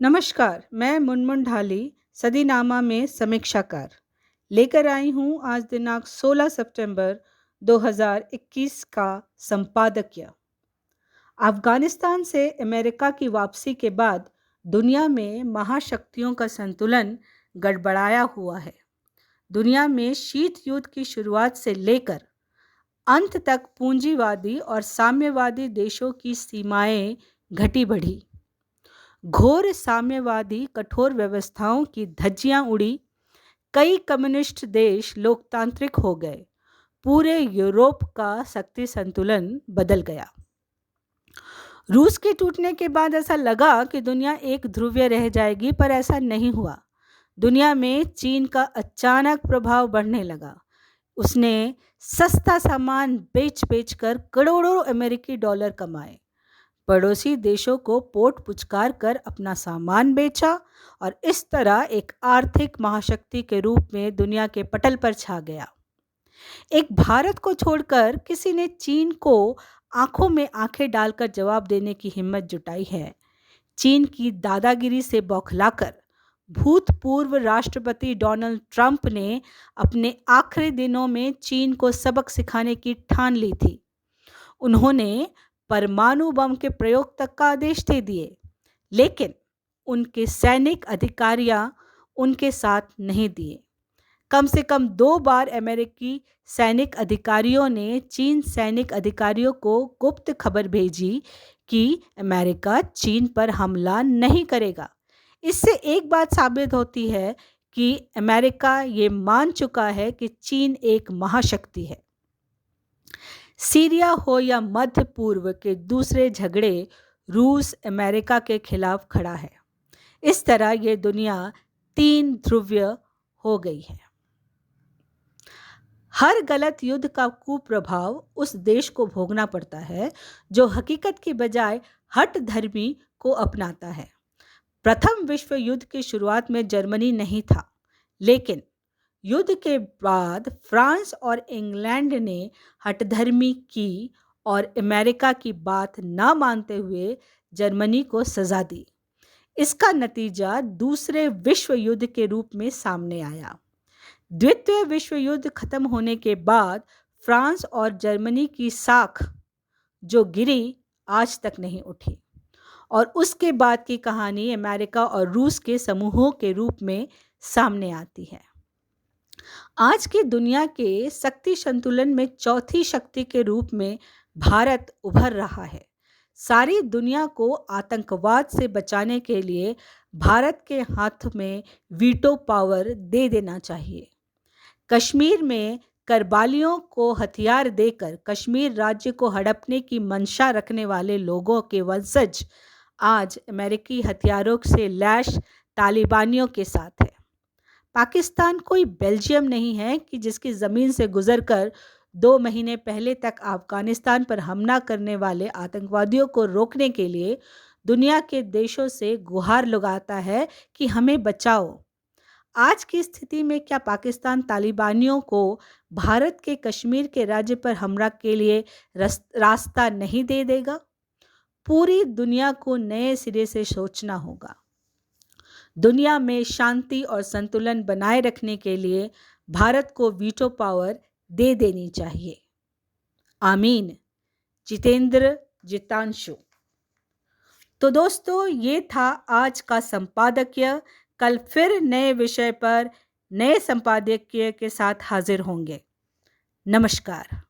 नमस्कार, मैं मुनमुन ढाली सदीनामा में समीक्षाकार लेकर आई हूँ आज दिनांक 16 सितंबर 2021 का संपादकीय। अफगानिस्तान से अमेरिका की वापसी के बाद दुनिया में महाशक्तियों का संतुलन गड़बड़ाया हुआ है। दुनिया में शीत युद्ध की शुरुआत से लेकर अंत तक पूंजीवादी और साम्यवादी देशों की सीमाएं घटी बढ़ी। घोर साम्यवादी कठोर व्यवस्थाओं की धज्जियां उड़ी, कई कम्युनिस्ट देश लोकतांत्रिक हो गए, पूरे यूरोप का शक्ति संतुलन बदल गया। रूस के टूटने के बाद ऐसा लगा कि दुनिया एक ध्रुवीय रह जाएगी, पर ऐसा नहीं हुआ। दुनिया में चीन का अचानक प्रभाव बढ़ने लगा। उसने सस्ता सामान बेच बेच कर करोड़ों अमेरिकी डॉलर कमाए, पड़ोसी देशों को पोट पुचकार कर अपना सामान बेचा और इस तरह एक आर्थिक महाशक्ति के रूप में दुनिया के पटल पर छा गया। एक भारत को छोड़कर किसी ने चीन को आंखों में आंखें डालकर जवाब देने की हिम्मत जुटाई है। चीन की दादागिरी से बौखलाकर भूतपूर्व राष्ट्रपति डोनाल्ड ट्रंप ने अपने आखिरी दिनों में चीन को सबक सिखाने की ठान ली थी। उन्होंने परमाणु बम के प्रयोग तक का आदेश दे दिए, लेकिन उनके सैनिक अधिकारियां उनके साथ नहीं दिए। कम से कम 2 बार अमेरिकी सैनिक अधिकारियों ने चीन सैनिक अधिकारियों को गुप्त खबर भेजी कि अमेरिका चीन पर हमला नहीं करेगा। इससे एक बात साबित होती है कि अमेरिका ये मान चुका है कि चीन एक महाशक्ति है। सीरिया हो या मध्य पूर्व के दूसरे झगड़े, रूस अमेरिका के खिलाफ खड़ा है। इस तरह ये दुनिया 3 ध्रुवीय हो गई है। हर गलत युद्ध का कुप्रभाव उस देश को भोगना पड़ता है जो हकीकत की बजाय हठ धर्मी को अपनाता है। प्रथम विश्व युद्ध की शुरुआत में जर्मनी नहीं था, लेकिन युद्ध के बाद फ्रांस और इंग्लैंड ने हठधर्मी की और अमेरिका की बात ना मानते हुए जर्मनी को सजा दी। इसका नतीजा दूसरे विश्व युद्ध के रूप में सामने आया। द्वितीय विश्व युद्ध खत्म होने के बाद फ्रांस और जर्मनी की साख जो गिरी आज तक नहीं उठी, और उसके बाद की कहानी अमेरिका और रूस के समूहों के रूप में सामने आती है। आज की दुनिया के शक्ति संतुलन में चौथी शक्ति के रूप में भारत उभर रहा है। सारी दुनिया को आतंकवाद से बचाने के लिए भारत के हाथ में वीटो पावर दे देना चाहिए। कश्मीर में करबालियों को हथियार देकर कश्मीर राज्य को हड़पने की मंशा रखने वाले लोगों के वंशज आज अमेरिकी हथियारों से लैस तालिबानियों के साथ है। पाकिस्तान कोई बेल्जियम नहीं है कि जिसकी ज़मीन से गुजरकर 2 महीने पहले तक अफगानिस्तान पर हमला करने वाले आतंकवादियों को रोकने के लिए दुनिया के देशों से गुहार लगाता है कि हमें बचाओ। आज की स्थिति में क्या पाकिस्तान तालिबानियों को भारत के कश्मीर के राज्य पर हमला के लिए रास्ता नहीं दे देगा? पूरी दुनिया को नए सिरे से सोचना होगा। दुनिया में शांति और संतुलन बनाए रखने के लिए भारत को वीटो पावर दे देनी चाहिए। आमीन। जितेंद्र जितांशु। तो दोस्तों, ये था आज का संपादकीय। कल फिर नए विषय पर नए संपादकीय के साथ हाजिर होंगे। नमस्कार।